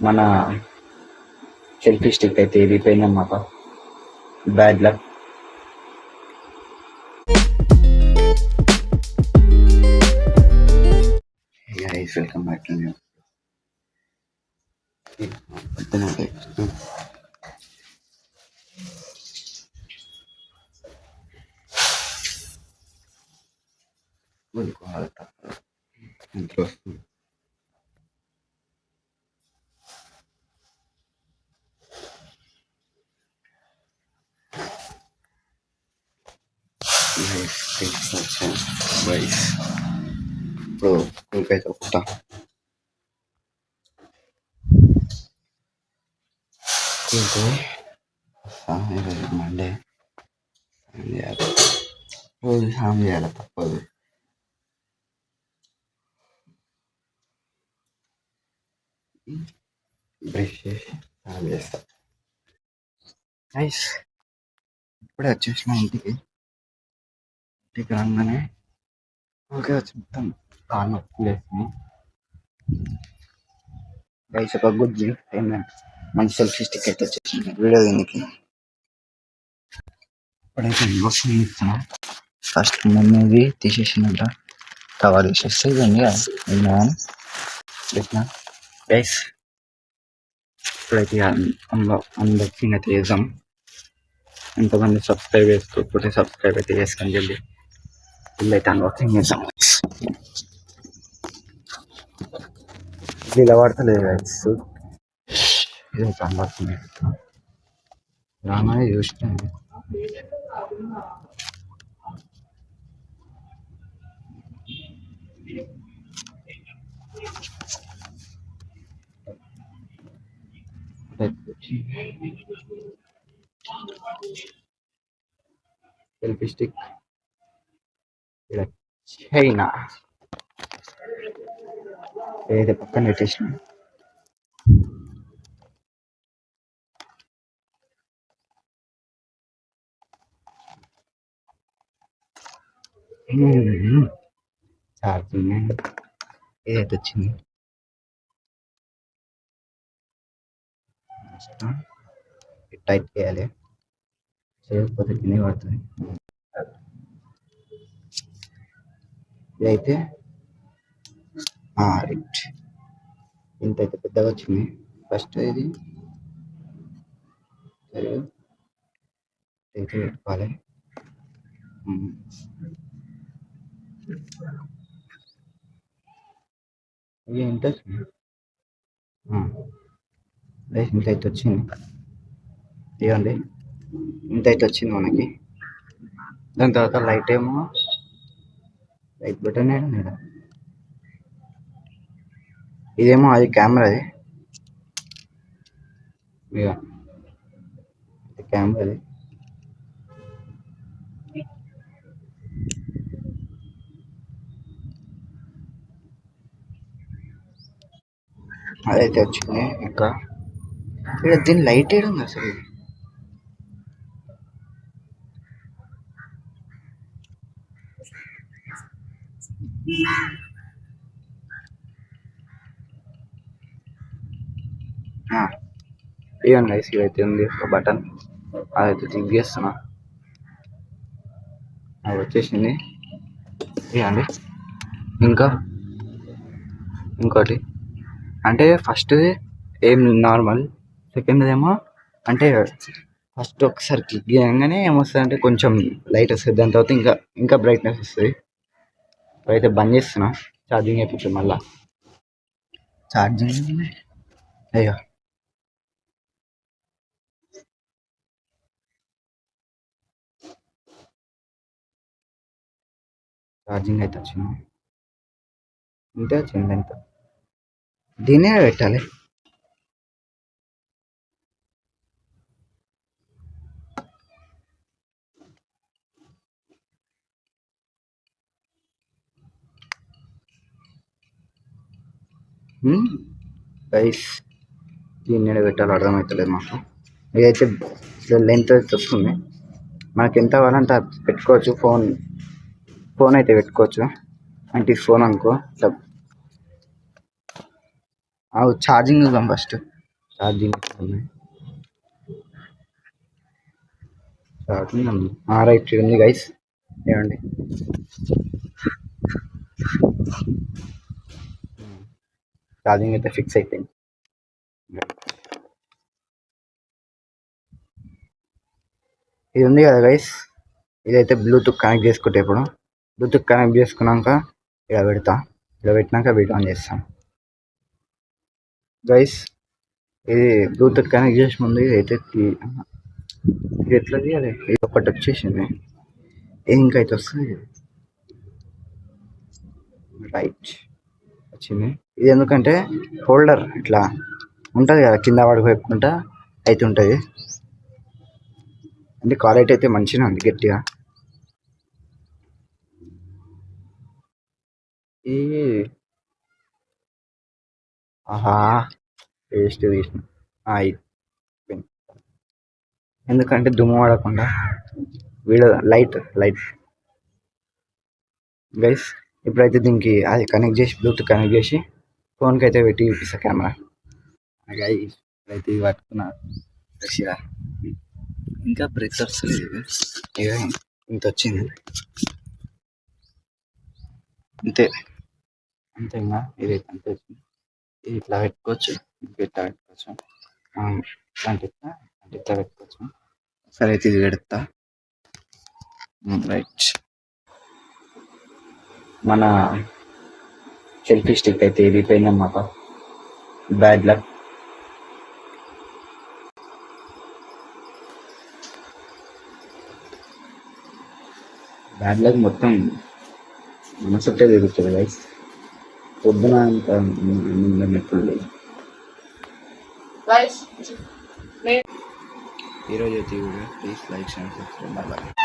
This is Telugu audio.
మన సెల్ఫీ స్టిక్ అయితే ఇరిగిపోయిందన్నమాట. Bad luck. Welcome back to new ఇప్పుడు స్కూల్కైతే వస్తా. ఈరోజు మండే చేయాలి, రోజు స్నానం చేయాలి, తప్పదు. బ్రష్ చేసి స్నానం చేస్తా. నైస్. ఇప్పుడే వచ్చేసిన ఇంటికి రాగానే ఓకే వచ్చి మొత్తం కాలు నొప్పి వేసింది. గైస్ ఒక గుడ్ జిమ్ ఏంటంటే మంచి సెల్ఫీ స్టిక్ అయితే వచ్చేసింది. వీడియో దీనికి ఇప్పుడైతే అన్బాక్సింగ్ ఇస్తున్నా. ఫస్ట్ మమ్మీది తీసేసినట్ట కవర్ తీసేస్తే ఇవన్నీ పెట్టిన. గైస్ ఇప్పుడైతే అన్బాక్సింగ్ అయితే చేద్దాం. ఎంతమంది సబ్స్క్రైబ్ చేసుకోకపోతే సబ్స్క్రైబ్ అయితే చేసుకొని జల్దీ ఇల్లైతే అన్బాక్సింగ్ చేద్దాం. ఇలా పడతలేదు గైస్. ఇదైతే అన్బాక్సింగ్ చేస్తాం. రాగానే చూస్తాను. సెల్ఫీ స్టిక్ ఇక్కడ చైనా ఏదైతే పక్కన పెట్టేసిన. ఛార్జింగ్ ఏదైతే వచ్చింది టైట్ చేయాలి, చేయకపోతే కింద పడుతుంది. ఇదైతే రైట్ ఇంత అయితే పెద్దగా వచ్చింది. ఫస్ట్ ఇది సరే అయితే పెట్టుకోవాలి. ఇది ఎంత వచ్చింది? ఇంత అయితే వచ్చింది. ఇవ్వండి, ఇంత అయితే వచ్చింది మనకి. దాని తర్వాత లైట్ ఏమో లైట్ బటన్ లేదా ఇదేమో అది కెమెరాది. కెమెరాది అదైతే వచ్చింది. ఇంకా ఇక్కడ దీని లైట్ వేయడం ఉంది అసలు. ఇవన్నీ లైట్స్ అయితే ఉంది ఒక బటన్, అదైతే క్లిక్ చేస్తున్నా. అది వచ్చేసింది. ఇవ్వండి. ఇంకా ఇంకోటి అంటే ఫస్ట్ ఏం నార్మల్, సెకండ్ ఏమో అంటే ఫస్ట్ ఒకసారి క్లిక్ చేయగానే ఏమొస్తుంది అంటే కొంచెం లైట్ వస్తుంది. దాని తర్వాత ఇంకా ఇంకా బ్రైట్నెస్ వస్తుంది. అయితే బంద్ చేస్తున్నా, ఛార్జింగ్ అయిపోతుంది. మళ్ళా ఛార్జింగ్ అయ్యో ఛార్జింగ్ అయితే వచ్చింది. ఇంతే వచ్చింది. ఎంత దీన్నే పెట్టాలి. గైస్ దీన్ని పెట్టాలి అర్థమవుతలేదు మాకు. ఇదైతే లెంత్ అయితే వస్తుంది. మనకి ఎంత కావాలంటే పెట్టుకోవచ్చు. ఫోన్ అయితే పెట్టుకోవచ్చు. అంటే ఫోన్ అనుకో ఛార్జింగ్ చూద్దాం ఫస్ట్. ఛార్జింగ్ ఉన్నాయి. ఛార్జింగ్ ఉంది. రైట్ ఉంది గైస్. ఏమండి ఛార్జింగ్ అయితే ఫిక్స్ అయిపోయింది. ఇది ఉంది కదా గైస్, ఇదైతే బ్లూటూత్ కనెక్ట్ చేసుకుంటే ఇప్పుడు బ్లూటూత్ కనెక్ట్ చేసుకున్నాక ఇలా పెడతా. ఇలా పెట్టినాక వీడియో ఆన్ చేస్తాం గైస్. ఇది బ్లూటూత్ కనెక్ట్ చేసే ముందు ఇదైతే ఇది ఎట్లా తీయాలి? ఇది ఒకటి వచ్చేసింది, ఇది ఇంకా అయితే వస్తుంది. రైట్ వచ్చింది. ఇది ఎందుకంటే హోల్డర్ ఇట్లా ఉంటుంది కదా, కింద పడికి పెట్టుకుంటా అయితే ఉంటుంది. అంటే క్వాలిటీ అయితే మంచిగా ఉంది, గట్టిగా. ఈ ఆహా వేస్ట్ తీసిన. ఎందుకంటే దుమ్ము పడకుండా వీడియో లైట్ గైస్. ఇప్పుడైతే దీనికి అది కనెక్ట్ చేసి బ్లూటూత్ కనెక్ట్ చేసి ఫోన్కి అయితే పెట్టి చూపిస్తా కెమెరా. గైస్ ఇప్పుడైతే ఇది పట్టుకున్నా రషిరా, ఇంకా బ్రెత్ వస్తలేదు. ఇక ఇంత వచ్చింది అంతే. ఇంకా ఇది అంతే వచ్చింది. ఇది ఇట్లా పెట్టుకోవచ్చు, ఇట్లా పెట్టుకోవచ్చు, ఇట్లా పెట్టుకోవచ్చు. సరే అయితే ఇది పెడతా. రైట్, మన సెల్ఫీ స్టిక్ అయితే వెళ్ళిపోయిందన్నమాట. Bad luck. మొత్తం మనసుట్టే తిరుగుతుంది గైస్. పొద్దున అంత ఎప్పుడు లేదు. ఈరోజు అయితే ప్లీజ్ లైక్ అండ్ సబ్స్క్రైబ్.